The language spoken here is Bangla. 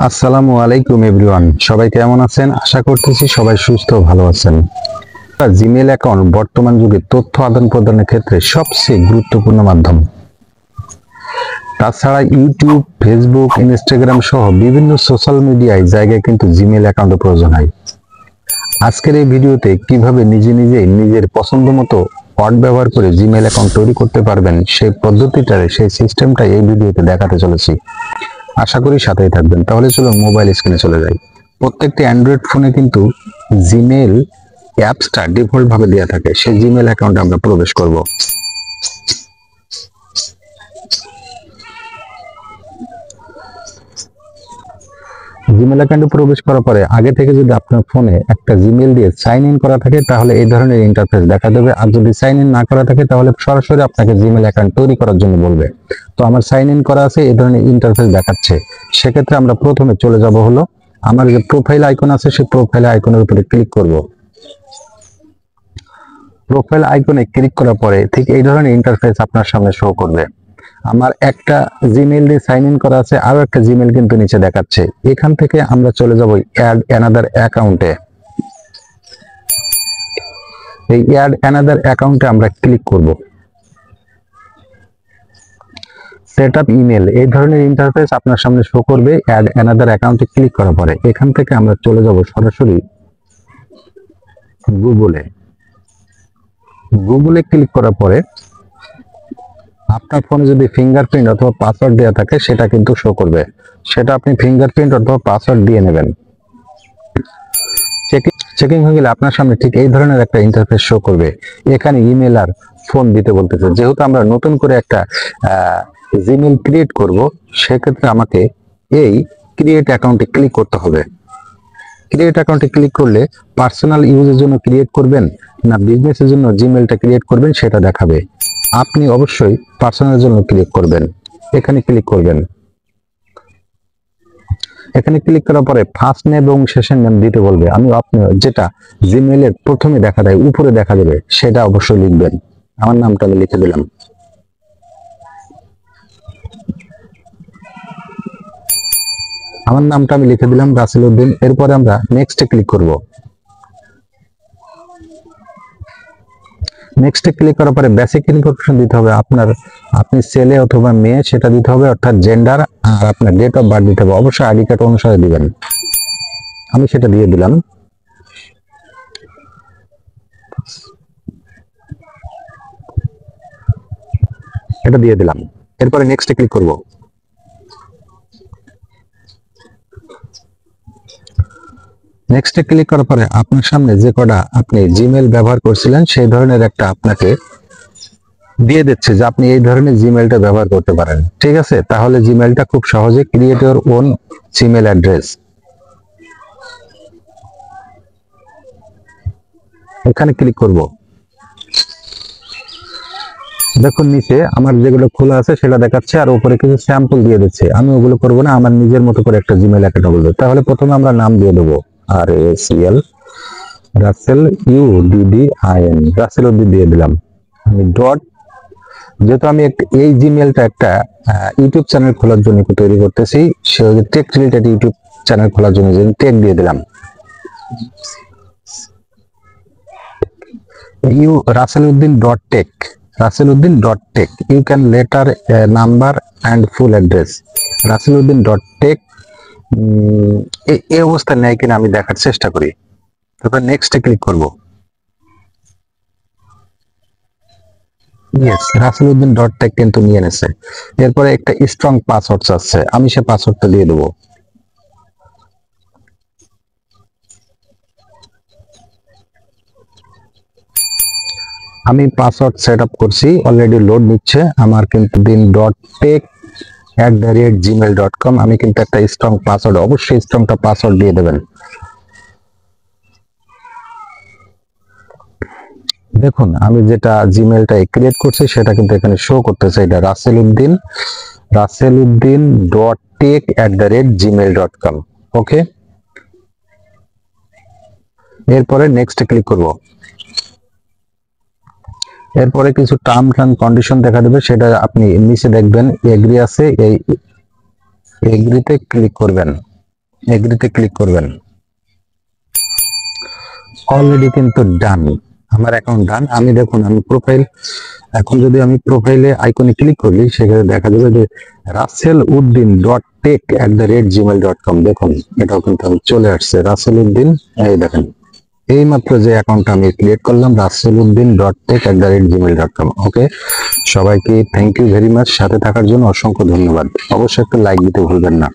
আসসালামু আলাইকুম এভরিওয়ান, সবাই কেমন আছেন? আশা করতেছি সবাই সুস্থ ও ভালো আছেন। জিমেল অ্যাকাউন্ট বর্তমান যুগে তথ্য আদান প্রদানের ক্ষেত্রে সবচেয়ে গুরুত্বপূর্ণ মাধ্যম। তাছাড়া ইউটিউব, ফেসবুক, ইনস্টাগ্রাম সহ বিভিন্ন সোশ্যাল মিডিয়ায় জায়গায় কিন্তু জিমেল অ্যাকাউন্টের প্রয়োজন হয়। আজকের এই ভিডিওতে কিভাবে নিজেই নিজের পছন্দ মতো ওয়ার্ড ব্যবহার করে জিমেল অ্যাকাউন্ট তৈরি করতে পারবেন সেই পদ্ধতিটারে, সেই সিস্টেমটা এই ভিডিওতে দেখাতে চলেছি। আশা করি সাথেই থাকবেন। তাহলে চলুন মোবাইল স্ক্রিনে চলে যাই। প্রত্যেকটি অ্যান্ড্রয়েড ফোনে কিন্তু জিমেল অ্যাপসটা ডিফল্ট ভাবে দেওয়া থাকে। সেই জিমেল অ্যাকাউন্টে আমরা প্রবেশ করব। জিমেল অ্যাকাউন্টে প্রবেশ করার পরে আগে থেকে যদি আপনার ফোনে একটা জিমেল দিয়ে সাইন ইন করা থাকে তাহলে এই ধরনের ইন্টারফেস দেখা দেবে। আর যদি সাইন ইন না করা থাকে তাহলে সরাসরি আপনাকে জিমেল অ্যাকাউন্ট তৈরি করার জন্য বলবে। তো আমার সাইন ইন করা আছে, এই ধরনের ইন্টারফেস দেখাচ্ছে। সেক্ষেত্রে আমরা প্রথমে চলে যাব হলো আমার যে প্রোফাইল আইকন আছে, সেই প্রোফাইল আইকনের উপরে ক্লিক করব। প্রোফাইল আইকনে ক্লিক করার পরে ঠিক এই ধরনের ইন্টারফেস আপনার সামনে শো করবে। আমার একটা জিমেল দিয়ে সাইন ইন করা আছে, আরো একটা জিমেল কিন্তু নিচে দেখাচ্ছে। এখান থেকে আমরা চলে যাব অ্যাড অ্যানাদার অ্যাকাউন্টে। এই অ্যাড অ্যানাদার অ্যাকাউন্টে আমরা ক্লিক করব। সেট আপ ইমেল, এই ধরনের ইন্টারফেস আপনার সামনে শো করবে। অ্যাড অ্যানাদার অ্যাকাউন্টে ক্লিক করার পরে এখান থেকে আমরা চলে যাব সরাসরি গুগলে। গুগলে ক্লিক করার পরে আপনার ফোনে যদি ফিঙ্গারপ্রিন্ট অথবা পাসওয়ার্ড দেওয়া থাকে সেটা কিন্তু শো করবে। সেটা আপনি ফিঙ্গারপ্রিন্ট অথবা পাসওয়ার্ড দিয়ে নেবেন। চেকিং হয়ে গেলে আপনার সামনে ঠিক এই ধরনের একটা ইন্টারফেস শো করবে। এখানে ইমেল আর ফোন দিতে বলতেছে। যেহেতু আমরা নতুন করে একটা জিমেল ক্রিয়েট করব, সেক্ষেত্রে আমাকে এই ক্রিয়েট অ্যাকাউন্টে ক্লিক করতে হবে। ক্রিয়েট অ্যাকাউন্টে ক্লিক করলে পার্সোনাল ইউজের জন্য ক্রিয়েট করবেন না বিজনেসের জন্য জিমেলটা ক্রিয়েট করবেন সেটা দেখাবে। আপনি অবশ্যই পার্সোনালের জন্য ক্লিক করবেন। এখানে ক্লিক করবেন। এখানে ক্লিক করার পরে ফার্স্ট নেম এবং শেষের নেম দিতে বলবে। আমি আপনি যেটা জিমেইলের প্রথমে দেখা দেয়, উপরে দেখা যাবে, সেটা অবশ্যই লিখবেন। আমার নামটা আমি লিখে দিলাম। রাসেল উদ্দিন। এরপরে আমরা নেক্সটে ক্লিক করব। নেক্সটে ক্লিক করার পরে বেসিক ইনফরমেশন দিতে হবে। আপনি ছেলে অথবা মেয়ে সেটা দিতে হবে, অর্থাৎ জেন্ডার, আর আপনার ডেট অফ বার্থ দিতে হবে। অবশ্যই আইডি কার্ড অনুসারে দিবেন। আমি সেটা দিয়ে দিলাম। এটা দিয়ে দিলাম। এরপরে নেক্সটে ক্লিক করব। নেক্সটে ক্লিক করার পরে আপনার সামনে যে কটা আপনি জিমেল ব্যবহার করছিলেন সেই ধরনের একটা আপনাকে দিয়ে দিচ্ছে যে আপনি এই ধরনের জিমেলটা ব্যবহার করতে পারেন। ঠিক আছে, তাহলে জিমেলটা খুব সহজে create your own Gmail address. এখানে ক্লিক করব। দেখুন নিচে আমার যেগুলো খোলা আছে সেটা দেখাচ্ছে, আর উপরে কিছু স্যাম্পল দিয়ে দিচ্ছে। আমি ওগুলো করব না, আমার নিজের মতো করে একটা জিমেল অ্যাকাউন্ট বলবো। তাহলে প্রথমে আমরা নাম দিয়ে দেবো RACL, রাসেল UDDIN, রাসেল উদ্দিন দিয়ে দিলাম। আমি ডট, যেহেতু আমি এই জিমেলটা একটা ইউটিউব চ্যানেল খোলার জন্য তৈরি করতেছি, সে টেক রিলেটেড ইউটিউব চ্যানেল খোলার জন্য টেক দিয়ে দিলাম। raseluddin.tech, you can later number and full address raseluddin.tech। এই অবস্থা নেয় কিনা আমি দেখার চেষ্টা করি। তারপর নেক্সটে ক্লিক করব। ইয়েস, raseluddin.tech কিন্তু নিয়ে নেছে। এরপরে একটা স্ট্রং পাসওয়ার্ড চাচ্ছে, আমি সে পাসওয়ার্ডটা দিয়ে দেবো। আমি পাসওয়ার্ড সেট আপ করছি, অলরেডি লোড নিচ্ছে আমার। কিন্তু din.tech@gmail.com, আমি কিন্তু একটা স্ট্রং পাসওয়ার্ড, অবশ্যই স্ট্রংটা পাসওয়ার্ড দিয়ে দেবেন। দেখুন আমি যেটা জিমেলটা ক্রিয়েট করছি সেটা কিন্তু এখানে শো করতেছে। এটা raseluddin.tech@gmail.com। ওকে, এরপরে নেক্সটে ক্লিক করব। এরপরে কিছু টার্মস এন্ড কন্ডিশন দেখা দেবে, সেটা আপনি নিচে দেখবেন এগ্রি আছে, এই এগ্রিতে ক্লিক করবেন। এগ্রিতে ক্লিক করবেন। অলরেডি কিন্তু ডান, আমার অ্যাকাউন্ট ডান। আমি দেখুন আমি প্রোফাইল, এখন যদি আমি প্রোফাইলে আইকনে ক্লিক করি সেখানে দেখা যাবে যে russelludin.tech@gmail.com। দেখুন এটাও কিন্তু আমি চলে আসছে রাসেল উদ্দিন। এই দেখেন এই মাত্র যে অ্যাকাউন্টটা আমি ক্রিয়েট করলাম russelludin.tech@gmail.com। ওকে, সবাইকে থ্যাংক ইউ ভেরি মাচ, সাথে থাকার জন্য অসংখ্য ধন্যবাদ। অবশ্যই একটা লাইক দিতে ভুলবেন না।